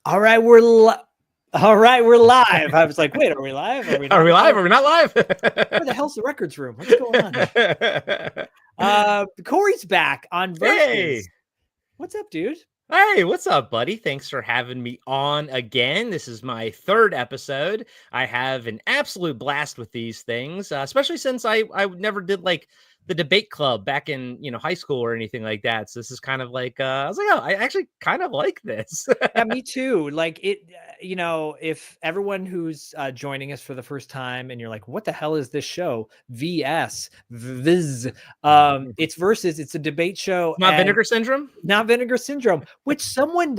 All right, we're live. I was like, wait, are we live? Are we not Are we live? Are we not live? Where the hell's the records room? What's going on? Corey's back on Versus. Hey. What's up, dude? Hey, what's up, buddy? Thanks for having me on again. This is my third episode. I have an absolute blast with these things, especially since I never did like the debate club back in high school or anything like that. So this is kind of like I was like, oh, I actually kind of like this. Yeah, me too. Like it, if everyone who's joining us for the first time and you're like, what the hell is this show? Viz. It's Versus. It's a debate show. Not Vinegar Syndrome? Not Vinegar Syndrome, which someone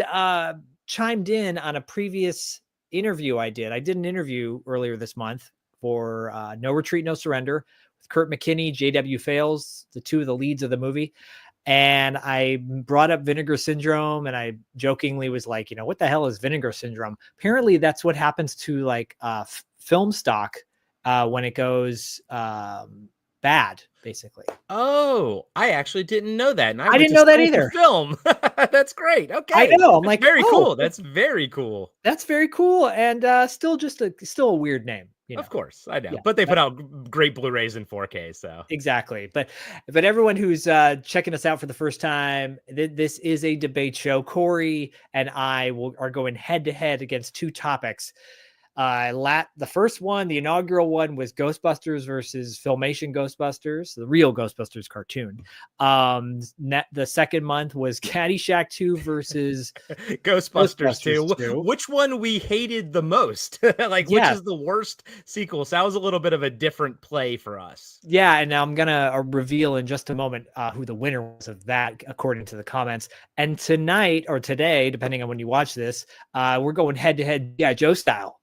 chimed in on a previous interview I did. I did an interview earlier this month for No Retreat, No Surrender with Kurt McKinney, J.W. Fales, the two of the leads of the movie. And I brought up Vinegar Syndrome, and I jokingly was like, what the hell is Vinegar Syndrome? Apparently that's what happens to like film stock when it goes bad, basically. Oh, I actually didn't know that. And I didn't know that either. Film. That's great. Okay. I know. I'm like, very cool. That's very cool. That's very cool. And still a weird name. Of course, I know. Yeah, but they put out great Blu-rays in 4K, so. Exactly. But everyone who's checking us out for the first time, this is a debate show. Corey and I are going head to head against two topics. The first one, the inaugural one, was Ghostbusters versus Filmation Ghostbusters, the real Ghostbusters cartoon. The second month was Caddyshack 2 versus Ghostbusters 2. Which one we hated the most? Which is the worst sequel? So that was a little bit of a different play for us. Yeah, and I'm gonna reveal in just a moment who the winner was of that, according to the comments. And tonight or today, depending on when you watch this, we're going head to head, Joe style.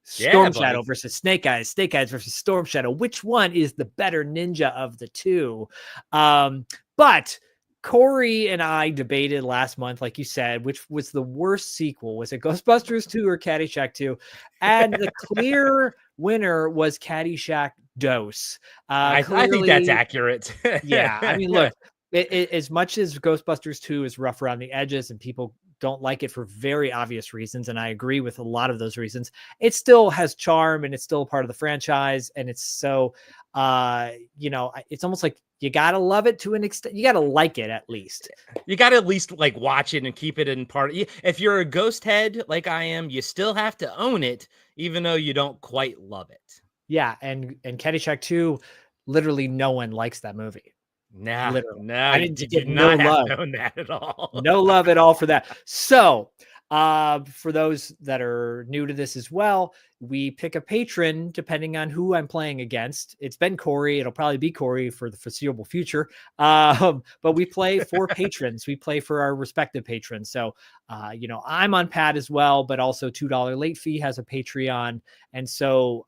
Storm Shadow versus Snake Eyes, Snake Eyes versus Storm Shadow. Which one is the better ninja of the two? But Corey and I debated last month, like you said, which was the worst sequel. Was it Ghostbusters 2 or Caddyshack 2? And the clear winner was Caddyshack Dose. I think that's accurate. Yeah. I mean, look, as much as Ghostbusters 2 is rough around the edges and people don't like it for very obvious reasons, and I agree with a lot of those reasons, it still has charm and it's still part of the franchise. And it's so, it's almost like you got to love it to an extent. You got to like it at least. You got to at least like watch it and keep it in part. If you're a ghost head like I am, you still have to own it, even though you don't quite love it. Yeah. And Caddyshack 2, literally no one likes that movie. No, I didn't get no love known that at all. No love at all for that. So for those that are new to this as well, we pick a patron depending on who I'm playing against. It's been Corey. It'll probably be Corey for the foreseeable future. But we play for patrons. We play for our respective patrons. So, I'm on Pat as well, but also $2 late fee has a Patreon. And so,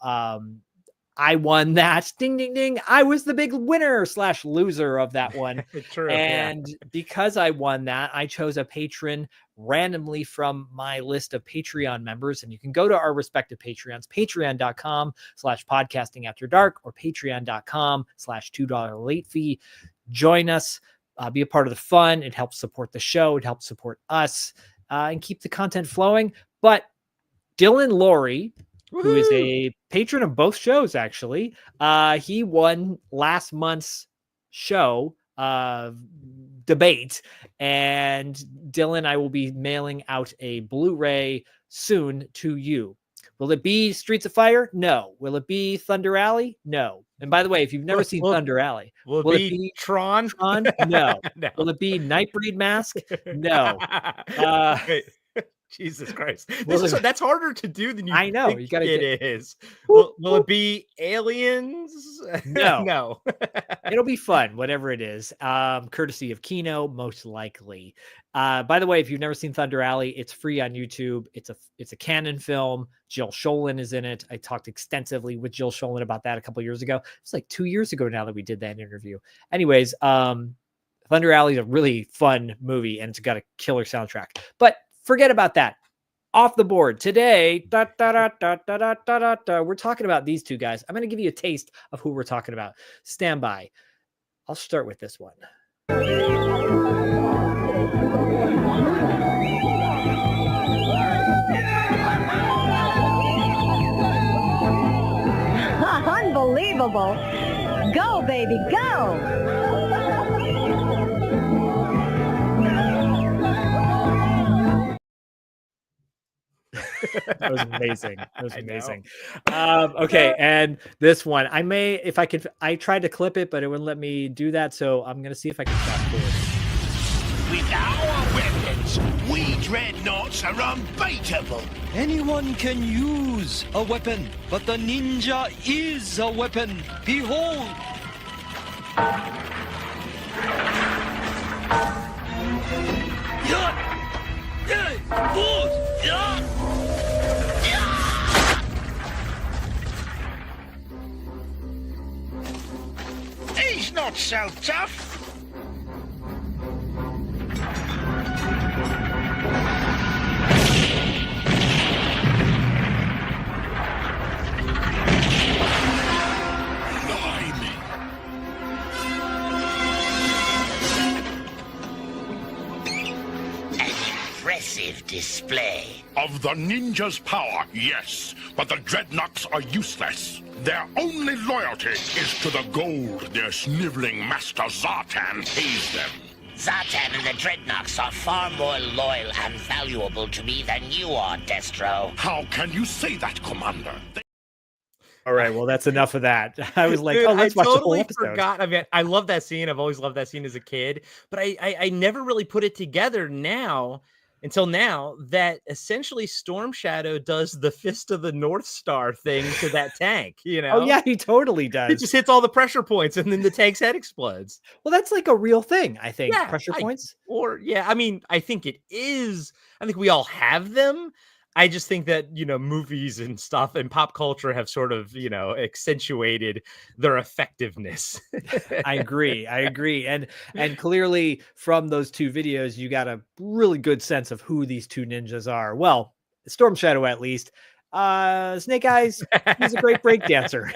I won that. Ding, ding, ding. I was the big winner / loser of that one. True, and because I won that, I chose a patron randomly from my list of Patreon members. And you can go to our respective Patreons, patreon.com/podcasting after dark or patreon.com/$2 late fee. Join us, be a part of the fun. It helps support the show. It helps support us and keep the content flowing. But Dylan Laurie, who is a patron of both shows, actually. He won last month's show debate. And Dylan, I will be mailing out a Blu-ray soon to you. Will it be Streets of Fire? No. Will it be Thunder Alley? No. And by the way, if you've never seen Thunder Alley, will it be Tron? No. No. Will it be Nightbreed Mask? No. Jesus Christ. That's harder to do than you I know. think you gotta it is. Will it be Aliens? No. No. It'll be fun, whatever it is. Courtesy of Kino, most likely. By the way, if you've never seen Thunder Alley, it's free on YouTube. It's a canon film. Jill Sholin is in it. I talked extensively with Jill Sholin about that a couple years ago. It's like 2 years ago now that we did that interview. Anyways, Thunder Alley is a really fun movie and it's got a killer soundtrack. But forget about that. Off the board today, we're talking about these two guys. I'm going to give you a taste of who we're talking about. Stand by. I'll start with this one. Unbelievable. Go, baby, go. That was amazing. That was amazing. Okay, and this one, I may, if I could, I tried to clip it, but it wouldn't let me do that. So I'm gonna see if I can fast forward. With our weapons, we dreadnoughts are unbeatable. Anyone can use a weapon, but the ninja is a weapon. Behold! He's not so tough. Blimey. An impressive display. Of the ninja's power, yes, but the dreadnoughts are useless. Their only loyalty is to the gold their sniveling master Zartan pays them. Zartan and the dreadnoughts are far more loyal and valuable to me than you are, Destro. How can you say that, Commander? All right, well, that's enough of that. I was like, Dude, oh, let's I watch the whole totally episode. forgot. I mean, I love that scene. I've always loved that scene as a kid, but I never really put it together until now that essentially Storm Shadow does the Fist of the North Star thing to that tank, you know? Oh yeah, he totally It does. just hits all the pressure points and then the tank's head explodes. Well, that's like a real thing, I think. Yeah, Pressure points. I mean, I think it is. I think we all have them. I just think that, movies and stuff and pop culture have sort of, accentuated their effectiveness. I agree. And clearly from those two videos, you got a really good sense of who these two ninjas are. Well, Storm Shadow at least. Snake Eyes, he's a great break dancer.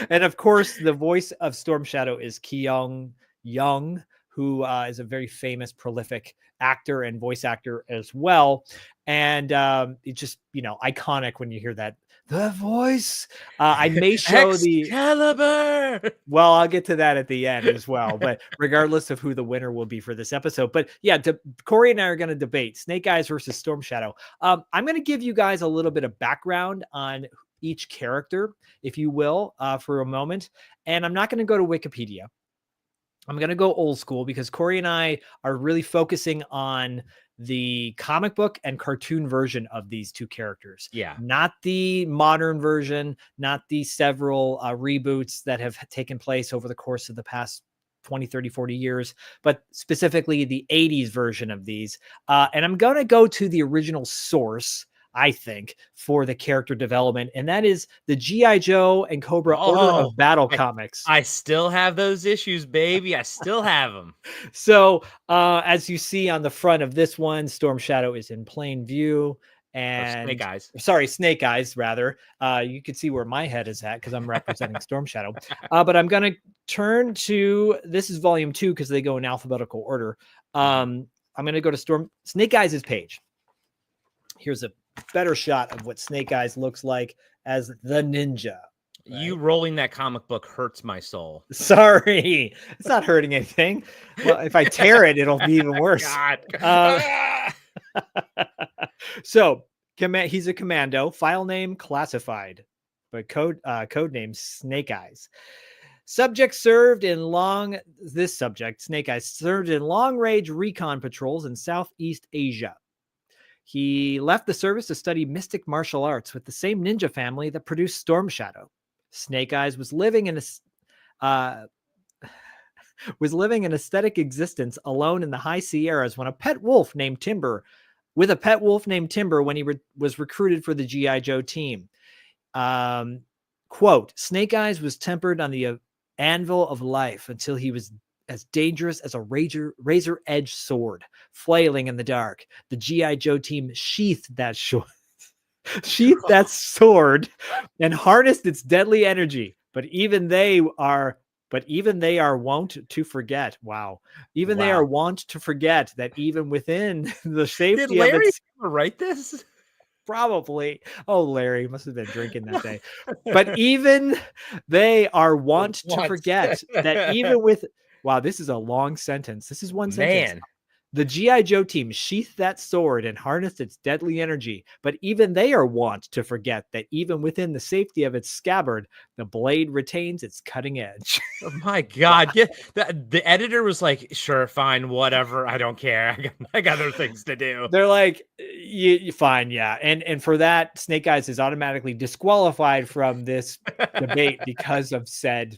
And of course, the voice of Storm Shadow is Kyung Young, who is a very famous, prolific actor and voice actor as well. And it's just, iconic when you hear that, the voice. I may show Excalibur! Well, I'll get to that at the end as well, but regardless of who the winner will be for this episode. But yeah, Corey and I are going to debate Snake Eyes versus Storm Shadow. I'm going to give you guys a little bit of background on each character, if you will, for a moment. And I'm not going to go to Wikipedia. I'm going to go old school because Corey and I are really focusing on the comic book and cartoon version of these two characters. Yeah. Not the modern version, not the several reboots that have taken place over the course of the past 20, 30, 40 years, but specifically the 80s version of these. And I'm going to go to the original source, I think, for the character development, and that is the G.I. Joe and Cobra Order of Battle comics. I still have those issues, baby. I still have them. So, as you see on the front of this one, Storm Shadow is in plain view. And Snake Eyes, rather. You can see where my head is at because I'm representing Storm Shadow. But I'm going to turn to, this is volume 2 because they go in alphabetical order. I'm going to go to Snake Eyes' page. Here's a better shot of what Snake Eyes looks like as the ninja. Right? You rolling that comic book hurts my soul. Sorry, it's not hurting anything. Well, if I tear it, it'll be even worse. So he's a commando. File name classified, but code name Snake Eyes. Snake Eyes served in long-range recon patrols in Southeast Asia. He left the service to study mystic martial arts with the same ninja family that produced Storm Shadow. Snake Eyes was living in an aesthetic existence alone in the high Sierras when a pet wolf named Timber when he was recruited for the G.I. Joe team. Quote, Snake Eyes was tempered on the anvil of life until he was as dangerous as a razor-edged sword, flailing in the dark. The G.I. Joe team sheathed that sword and harnessed its deadly energy. But even they are wont to forget. Wow. They are wont to forget that even within the safety Did Larry of its... ever write this? Probably. Oh, Larry must have been drinking that day. But even they are wont to Once. forget that even with, wow, this is a long sentence. This is one sentence. Man. The G.I. Joe team sheathed that sword and harnessed its deadly energy, but even they are wont to forget that even within the safety of its scabbard, the blade retains its cutting edge. Oh my God. Yeah, the editor was like, sure, fine, whatever. I don't care. I got other things to do. They're like, you fine, yeah. And for that, Snake Eyes is automatically disqualified from this debate because of said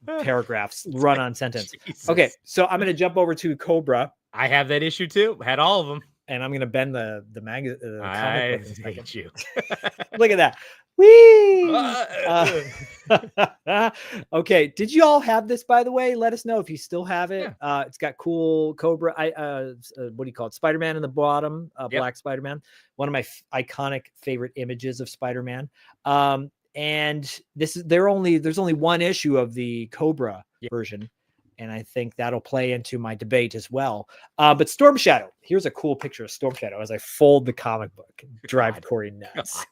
paragraphs, run-on sentence. Jesus. Okay, so I'm going to jump over to Cobra. I have that issue too. Had all of them. And I'm going to bend the comic I book in a second. hate you. Look at that. Whee! Okay. Did you all have this, by the way? Let us know if you still have it. Yeah. It's got cool Cobra. What do you call it? Spider-Man in the bottom, Yep. Black Spider-Man. One of my iconic favorite images of Spider-Man. And there's only one issue of the Cobra version. And I think that'll play into my debate as well. But Storm Shadow, here's a cool picture of Storm Shadow as I fold the comic book and drive Corey nuts.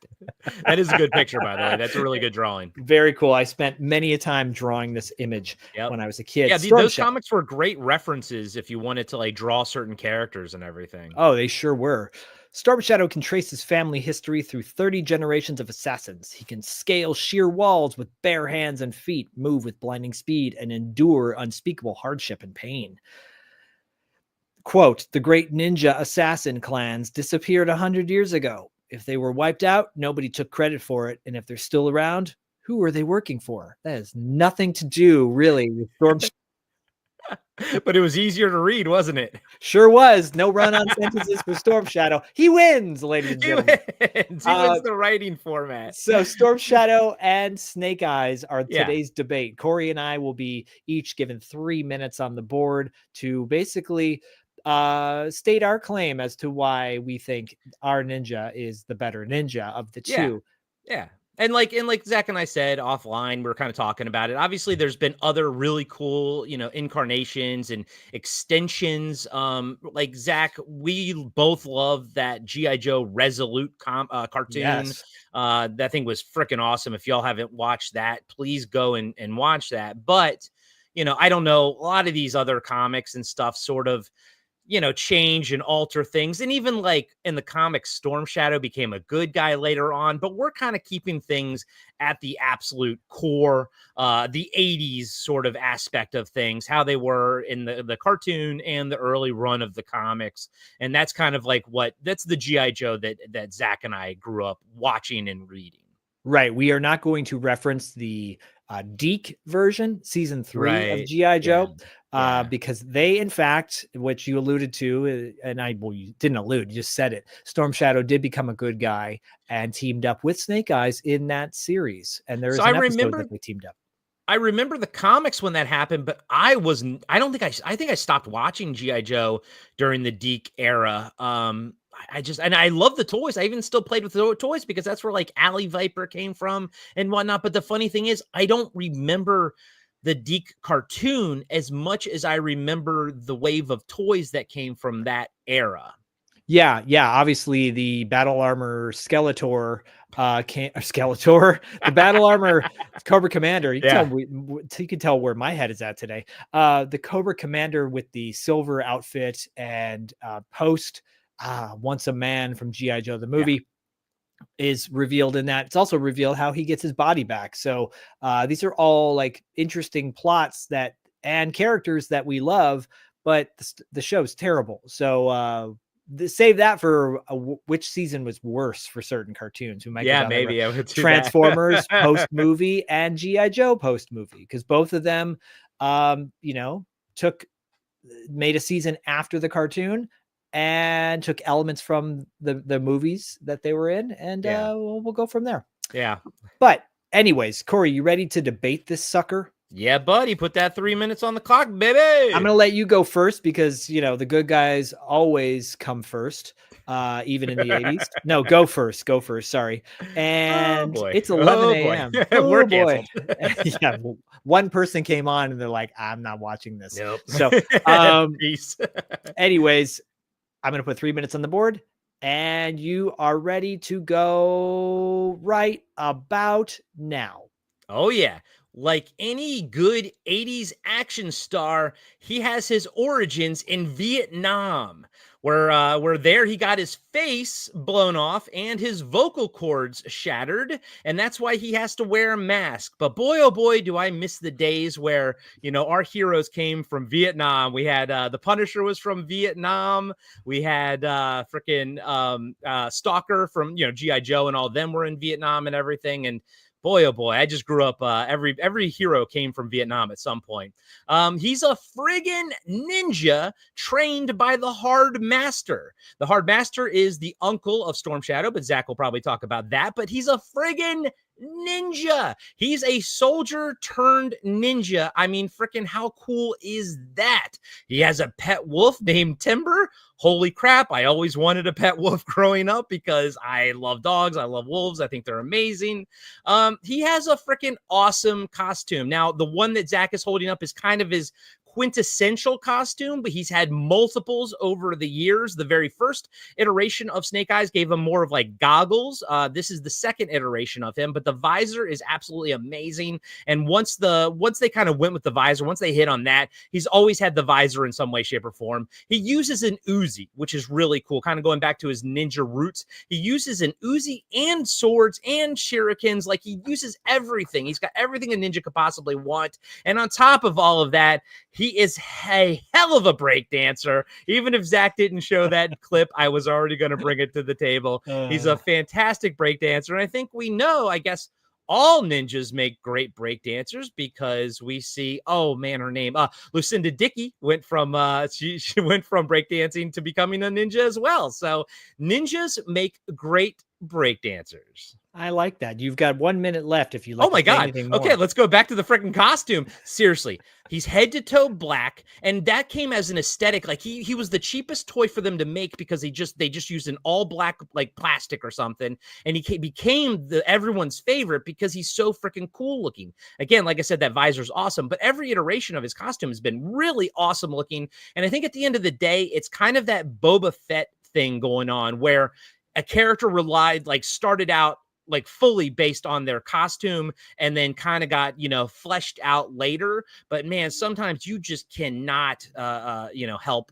That is a good picture, by the way. That's a really good drawing. Very cool. I spent many a time drawing this image when I was a kid. Yeah, Storm those Shadow. comics were great references if you wanted to like draw certain characters and everything. Oh, they sure were. Storm Shadow can trace his family history through 30 generations of assassins. He can scale sheer walls with bare hands and feet, move with blinding speed, and endure unspeakable hardship and pain. Quote, the great ninja assassin clans disappeared 100 years ago. If they were wiped out, nobody took credit for it. And if they're still around, who were they working for? That has nothing to do, really, with Storm Shadow. But it was easier to read, wasn't it? Sure was. No run-on sentences for Storm Shadow. He wins, ladies and gentlemen. He wins the writing format. So Storm Shadow and Snake Eyes are today's debate. Corey and I will be each given 3 minutes on the board to basically state our claim as to why we think our ninja is the better ninja of the two. Yeah. And like Zach and I said offline, we were kind of talking about it. Obviously, there's been other really cool, incarnations and extensions. Like Zach, we both love that G.I. Joe Resolute cartoon. Yes. That thing was freaking awesome. If y'all haven't watched that, please go and watch that. But, I don't know, a lot of these other comics and stuff sort of, change and alter things. And even like in the comics, Storm Shadow became a good guy later on, but we're kind of keeping things at the absolute core, the 80s sort of aspect of things, how they were in the cartoon and the early run of the comics. And that's kind of like that's the G.I. Joe that Zach and I grew up watching and reading. Right. We are not going to reference the Deke version, season 3 of G.I. Joe, because they, in fact, which you alluded to, and you didn't allude, you just said it. Storm Shadow did become a good guy and teamed up with Snake Eyes in that series. And there is an episode that they teamed up. I remember the comics when that happened, but I think I stopped watching G.I. Joe during the Deke era. And I love the toys. I even still played with the toys because that's where like Alley Viper came from and whatnot. But the funny thing is, I don't remember the Deke cartoon as much as I remember the wave of toys that came from that era. Yeah. Obviously, the Battle Armor Skeletor, the Battle Armor Cobra Commander. You can tell where my head is at today. The Cobra Commander with the silver outfit and Post. Once a Man from G.I. Joe, the movie, is revealed in that. It's also revealed how he gets his body back. So these are all like interesting plots and characters that we love, but the show's terrible. So save that for which season was worse for certain cartoons. We might maybe I would do Transformers post movie and G.I. Joe post movie, because both of them, made a season after the cartoon and took elements from the movies that they were in, and we'll go from there. Yeah. But anyways, Corey, you ready to debate this sucker? Yeah, buddy. Put that 3 minutes on the clock, baby. I'm going to let you go first because, the good guys always come first, even in the 80s. No, go first. Sorry. And it's 11 a.m. We're canceled. Yeah. One person came on and they're like, I'm not watching this. Nope. So, anyways, I'm going to put 3 minutes on the board. And you are ready to go right about now. Oh, yeah. Like any good 80s action star, he has his origins in Vietnam, where there he got his face blown off and his vocal cords shattered, and that's why he has to wear a mask. But boy, oh boy, do I miss the days where, our heroes came from Vietnam. We had the Punisher was from Vietnam. We had Stalker from, G.I. Joe, and all of them were in Vietnam and everything. And boy, oh boy, I just grew up. Every hero came from Vietnam at some point. He's a friggin' ninja trained by the Hard Master. The Hard Master is the uncle of Storm Shadow, but Zach will probably talk about that. But he's a friggin' ninja. He's a soldier turned ninja. I mean, freaking how cool is that? He has a pet wolf named Timber. Holy crap, I always wanted a pet wolf growing up because I love dogs. I love wolves. I think they're amazing. He has a freaking awesome costume. Now, the one that Zach is holding up is kind of his quintessential costume, but he's had multiples over the years. The very first iteration of Snake Eyes gave him more of like goggles. This is the second iteration of him, but the visor is absolutely amazing. And once they kind of went with the visor, once they hit on that, he's always had the visor in some way, shape, or form. He uses an Uzi, which is really cool, kind of going back to his ninja roots. He uses an Uzi and swords and shurikens. Like, he uses everything. He's got everything a ninja could possibly want. And on top of all of that, he is a hell of a break dancer. Even if Zach didn't show that clip, I was already going to bring it to the table. He's a fantastic break dancer. And I think we know, I guess, all ninjas make great break dancers because we see, oh man, her name, Lucinda Dickey went from she went from breakdancing to becoming a ninja as well. So ninjas make great break dancers. I like that. You've got 1 minute left if you like. Oh my God. Okay, let's go back to the freaking costume. Seriously, he's head to toe black, and that came as an aesthetic. Like he was the cheapest toy for them to make because they just used an all black like plastic or something, and he became everyone's favorite because he's so freaking cool looking. Again, like I said, that visor's awesome, but every iteration of his costume has been really awesome looking. And I think at the end of the day, it's kind of that Boba Fett thing going on where a character started out like fully based on their costume and then kind of got, fleshed out later. But man, sometimes you just cannot, help.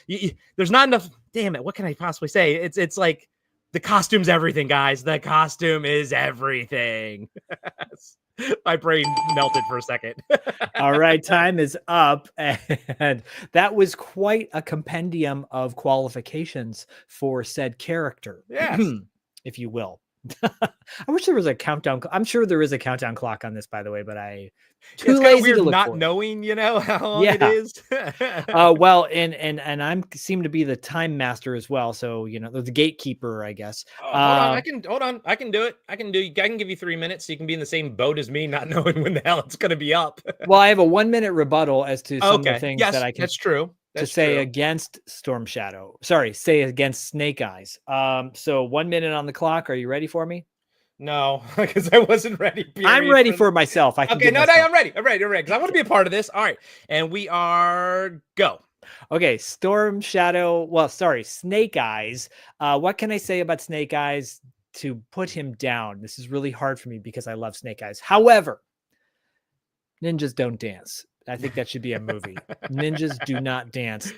There's not enough. Damn it. What can I possibly say? It's like the costume's everything, guys. The costume is everything. My brain melted for a second. All right, time is up. And that was quite a compendium of qualifications for said character. Yes. If you will. I wish there was a countdown. I'm sure there is a countdown clock on this, by the way, but too lazy weird to look not knowing, how long it is. Well, and I seem to be the time master as well. So, the gatekeeper, I guess. Hold on. I can do it. I can give you 3 minutes so you can be in the same boat as me, not knowing when the hell it's going to be up. Well, I have a 1 minute rebuttal as to some of the things that I can. That's true. Say against Storm Shadow. Sorry, say against Snake Eyes. So 1 minute on the clock. Are you ready for me? No, because I wasn't ready. I'm ready for myself. I'm ready. I'm ready. Because I want to be a part of this. All right. And we are go. Okay, Snake Eyes. What can I say about Snake Eyes to put him down? This is really hard for me because I love Snake Eyes. However, ninjas don't dance. I think that should be a movie. Ninjas do not dance.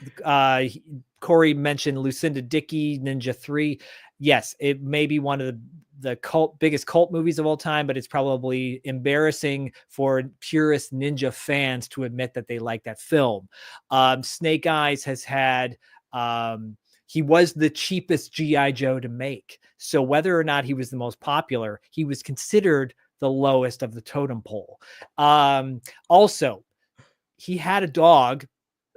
Corey mentioned Lucinda Dickey, Ninja 3. Yes, it may be one of the biggest cult movies of all time, but it's probably embarrassing for purist ninja fans to admit that they like that film. Snake Eyes has had, he was the cheapest G.I. Joe to make. So whether or not he was the most popular, he was considered the lowest of the totem pole. Also, he had a dog.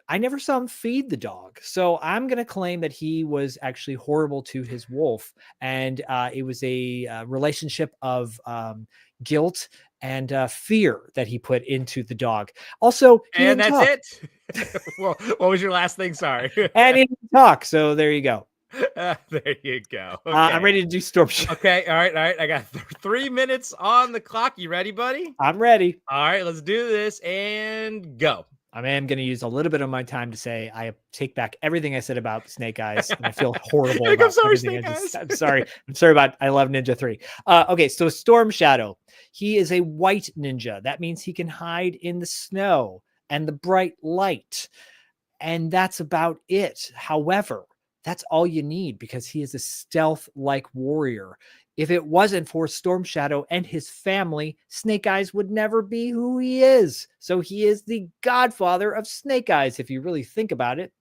I never saw him feed the dog. So I'm going to claim that he was actually horrible to his wolf. And it was a relationship of guilt and fear that he put into the dog. Also, and that's it. Well, what was your last thing? Sorry. And he didn't talk. So there you go. There you go. Okay. I'm ready to do Storm Shadow. Okay. All right. I got 3 minutes on the clock. You ready, buddy? I'm ready. All right. Let's do this and go. I am going to use a little bit of my time to say I take back everything I said about Snake Eyes, and I feel horrible Like, about I'm sorry, everything Snake I just. Eyes. I'm sorry. I'm sorry about I Love Ninja 3. Okay, so Storm Shadow. He is a white ninja. That means he can hide in the snow and the bright light, and that's about it. However, that's all you need because he is a stealth-like warrior. If it wasn't for Storm Shadow and his family, Snake Eyes would never be who he is. So he is the godfather of Snake Eyes, if you really think about it.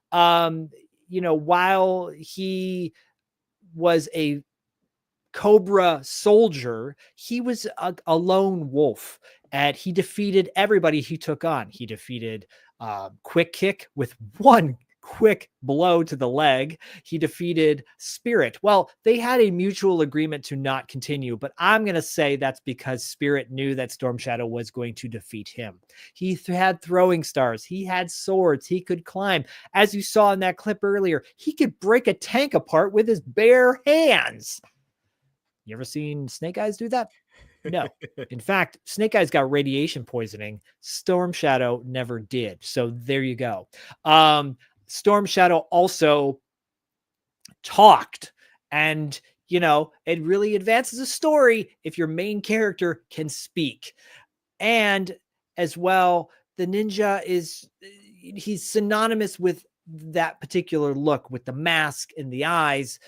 While he was a Cobra soldier, he was a lone wolf, and he defeated everybody he took on. He defeated Quick Kick with one quick blow to the leg. He defeated Spirit. Well, they had a mutual agreement to not continue, but I'm going to say that's because Spirit knew that Storm Shadow was going to defeat him. He had throwing stars. He had swords. He could climb. As you saw in that clip earlier, he could break a tank apart with his bare hands. You ever seen Snake Eyes do that? No. In fact, Snake Eyes got radiation poisoning. Storm Shadow never did. So there you go. Storm Shadow also talked, and it really advances a story if your main character can speak. And as well, the ninja he's synonymous with that particular look, with the mask and the eyes,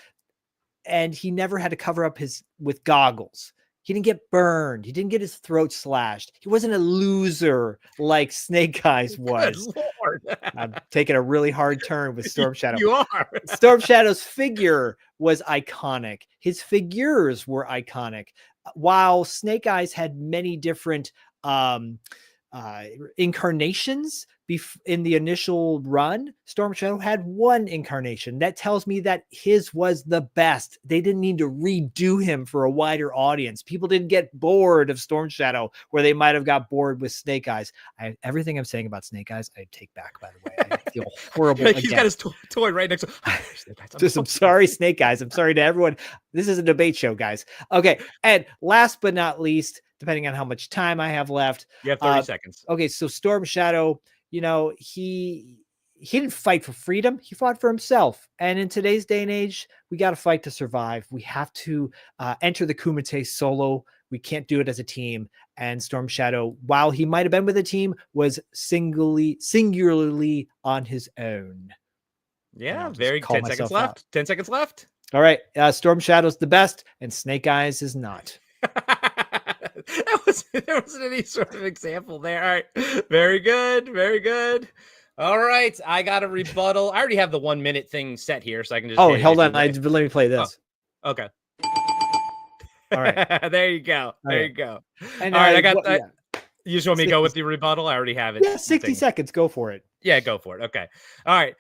and he never had to cover up with goggles. He didn't get burned. He didn't get his throat slashed. He wasn't a loser like Snake Eyes was. Good Lord. I'm taking a really hard turn with Storm Shadow. You are. Storm Shadow's figure was iconic. His figures were iconic. While Snake Eyes had many different incarnations in the initial run, Storm Shadow had one incarnation. That tells me that his was the best. They didn't need to redo him for a wider audience. People didn't get bored of Storm Shadow where they might have got bored with Snake Eyes. Everything I'm saying about Snake Eyes, I take back, by the way. I feel horrible. Like he's got his toy right next to I'm sorry, Snake Eyes. I'm sorry to everyone. This is a debate show, guys. Okay. And last but not least, depending on how much time I have left. You have 30 seconds. Okay, so Storm Shadow, he didn't fight for freedom. He fought for himself. And in today's day and age, we got to fight to survive. We have to enter the Kumite solo. We can't do it as a team. And Storm Shadow, while he might have been with a team, was singularly on his own. Yeah, very 10 seconds left. Out. 10 seconds left. All right. Storm Shadow's the best, and Snake Eyes is not. There wasn't any sort of example there. All right. Very good. Very good. All right. I got a rebuttal. I already have the 1 minute thing set here, so I can just. Oh, hold on. Let me play this. Oh, okay. All right. There you go. There you go. And all right. I got that. Yeah. You just want me to go with the rebuttal? I already have it. Yeah, 60 seconds. Go for it. Yeah, go for it. Okay. All right.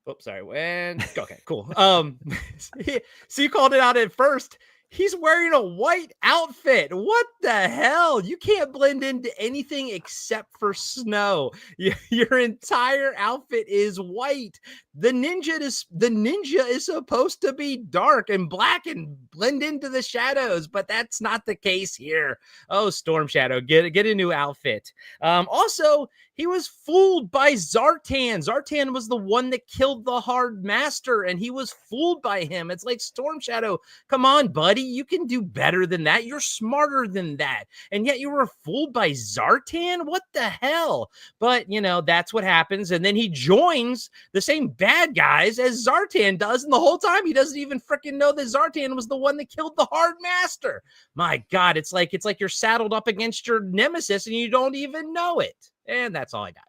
Oops, sorry. Okay, cool. So you called it out at first. He's wearing a white outfit. What the hell? You can't blend into anything except for snow. Your entire outfit is white. The ninja is supposed to be dark and black and blend into the shadows, but that's not the case here. Oh, Storm Shadow, get a new outfit. Also, he was fooled by Zartan. Zartan was the one that killed the Hard Master, and he was fooled by him. It's like, Storm Shadow, come on, buddy. You can do better than that. You're smarter than that. And yet you were fooled by Zartan? What the hell? But, that's what happens. And then he joins the same bad guys as Zartan does. And the whole time he doesn't even freaking know that Zartan was the one that killed the Hard Master. My God, it's like you're saddled up against your nemesis and you don't even know it. And that's all I got.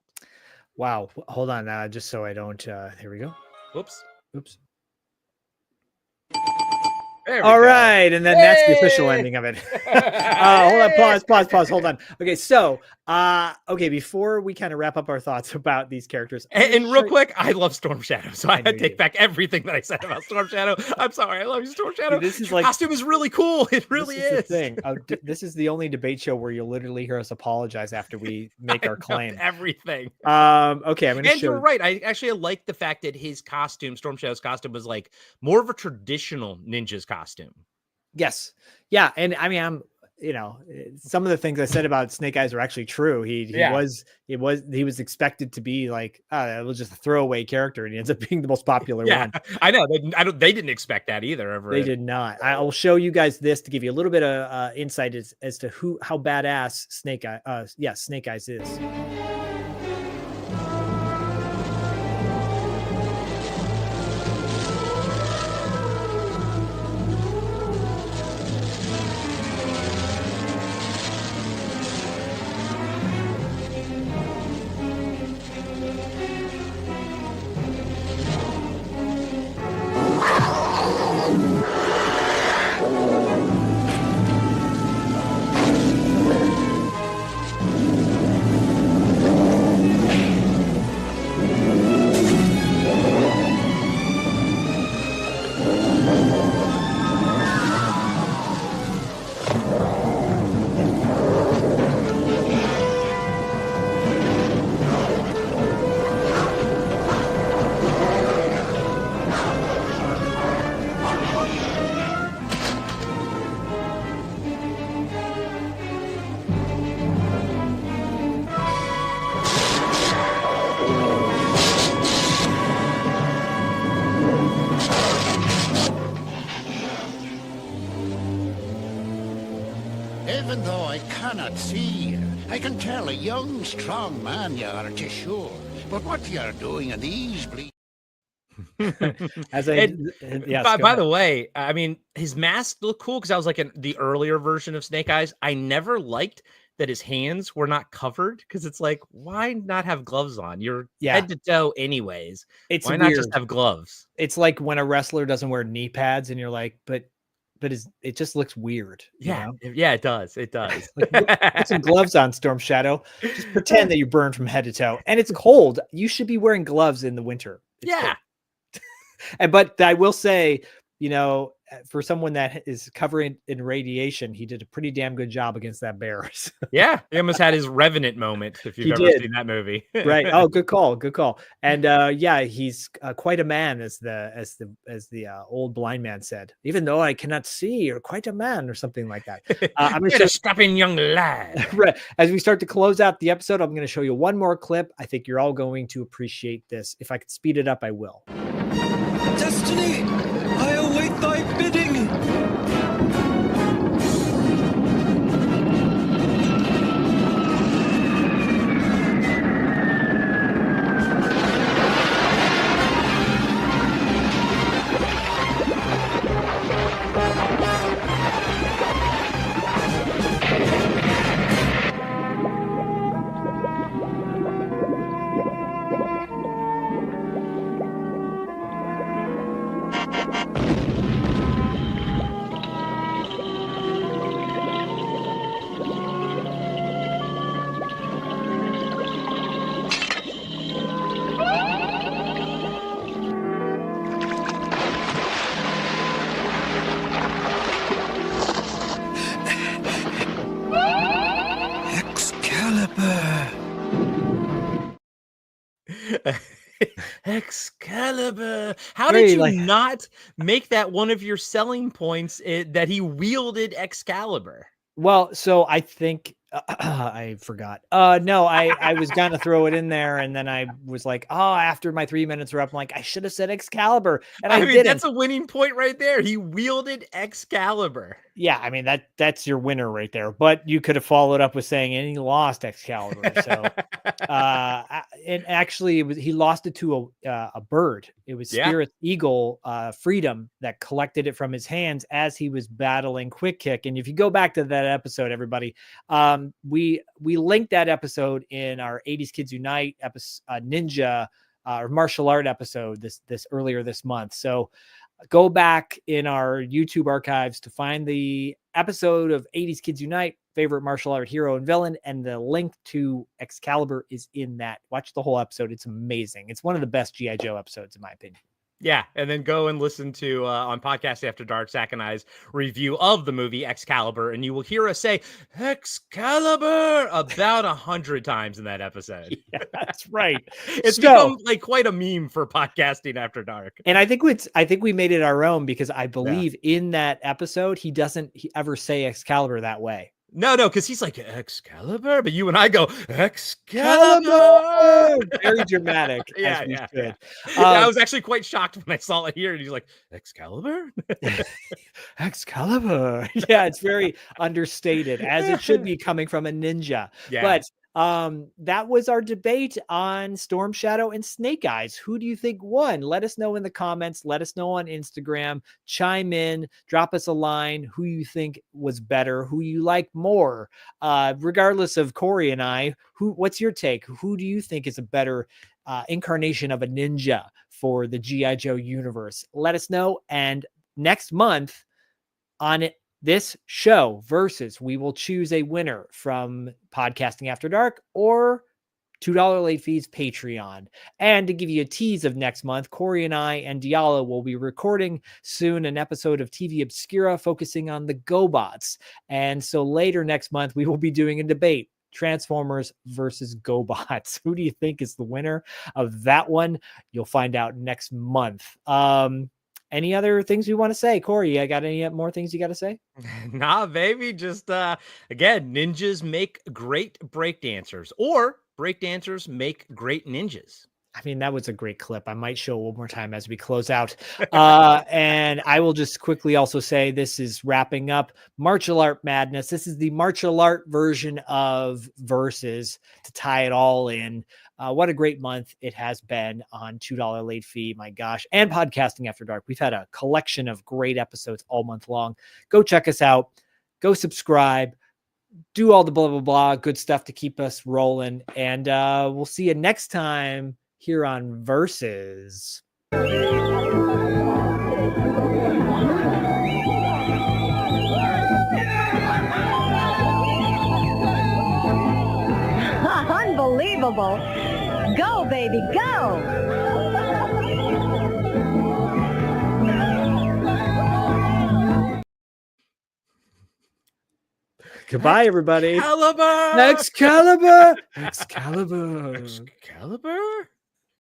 Wow. Hold on. Just so I don't. Here we go. Oops. All right, and then that's the official ending of it. Hold on, pause. Hold on. Okay, so before we kind of wrap up our thoughts about these characters, and real quick, I love Storm Shadow, so I take back everything that I said about Storm Shadow. I'm sorry, I love you, Storm Shadow. Dude, this is Your costume is really cool. It really is. The thing. This is the only debate show where you'll literally hear us apologize after we make our claim. Everything. Okay, I'm going to show. You're right. I like the fact that his costume, Storm Shadow's costume, was like more of a traditional ninja's costume. Yes. Yeah. And I mean, some of the things I said about Snake Eyes are actually true. He was expected to be like, it was just a throwaway character, and he ends up being the most popular one. I know. They didn't expect that either. They did not. I will show you guys this to give you a little bit of insight as to how badass Snake Eyes is. Even though I cannot see you, I can tell a young, strong man you are, to sure. But what you're doing in these bleak... By the way, I mean, his mask looked cool because I was like in the earlier version of Snake Eyes. I never liked that his hands were not covered because it's like, why not have gloves on? You're head to toe anyways. Why not just have gloves? It's like when a wrestler doesn't wear knee pads and you're like, but it just looks weird. Yeah, it does. It does. Put some gloves on, Storm Shadow. Just pretend that you burn from head to toe. And it's cold. You should be wearing gloves in the winter. It's cold. But I will say, for someone that is covering in radiation, he did a pretty damn good job against that bear. Yeah, he almost had his Revenant moment. If you've ever seen that movie, right? Oh, good call. And he's quite a man, as the old blind man said. Even though I cannot see, you're quite a man, or something like that. I'm going to a strapping young lad. Right. As we start to close out the episode, I'm going to show you one more clip. I think you're all going to appreciate this. If I could speed it up, I will. Destiny, I await thy bidding. Excalibur. How did you not make that one of your selling points, that he wielded Excalibur? Well, so I think I forgot. No, I was going to throw it in there, and then I was like, after my 3 minutes were up, I'm like, I should have said Excalibur, and I didn't. That's a winning point right there. He wielded Excalibur. Yeah, I mean that's your winner right there. But you could have followed up with saying, and he lost Excalibur. So, and actually, he lost it to a bird. It was Spirit Eagle, Freedom, that collected it from his hands as he was battling Quick Kick. And if you go back to that episode, everybody, we linked that episode in our 80s Kids Unite episode, ninja or martial art episode this earlier this month. So go back in our YouTube archives to find the episode of 80s Kids Unite, favorite martial art hero and villain, and the link to Excalibur is in that. Watch the whole episode. It's amazing. It's one of the best G.I. Joe episodes, in my opinion. Yeah, and then go and listen to on Podcast After Dark, Zach and I's review of the movie Excalibur, and you will hear us say Excalibur about 100 times in that episode. Yeah, that's right. It's So- become like quite a meme for Podcasting After Dark. And I think we made it our own because I believe in that episode he doesn't ever say Excalibur that way. No, because he's like Excalibur, but you and I go Excalibur. Very dramatic. Yeah, as we yeah, should. Yeah, I was actually quite shocked when I saw it here, and he's like Excalibur. Excalibur. Yeah, it's very understated, as it should be coming from a ninja. Yeah. But that was our debate on Storm Shadow and Snake Eyes. Who do you think won? Let us know in the comments. Let us know on Instagram. Chime in. Drop us a line. Who you think was better? Who you like more? Regardless of Corey and I, what's your take? Who do you think is a better incarnation of a ninja for the G.I. Joe universe? Let us know. And next month on this show versus, we will choose a winner from Podcasting After Dark or $2 Late Fees Patreon. And to give you a tease of next month, Corey and I and Diallo will be recording soon an episode of TV Obscura focusing on the GoBots. And so later next month, we will be doing a debate. Transformers versus GoBots. Who do you think is the winner of that one? You'll find out next month. Any other things we want to say? Corey, I got any more things you got to say? Nah, baby. Just again, ninjas make great breakdancers, or breakdancers make great ninjas. I mean, that was a great clip. I might show it one more time as we close out. And I will just quickly also say this is wrapping up Martial Art Madness. This is the martial art version of Versus to tie it all in. What a great month it has been on $2 Late Fee. My gosh. And Podcasting After Dark. We've had a collection of great episodes all month long. Go check us out. Go subscribe. Do all the blah, blah, blah. Good stuff to keep us rolling. And we'll see you next time here on Versus. Unbelievable. Go, baby, go. Goodbye, everybody. Excalibur! Excalibur! Excalibur! Excalibur?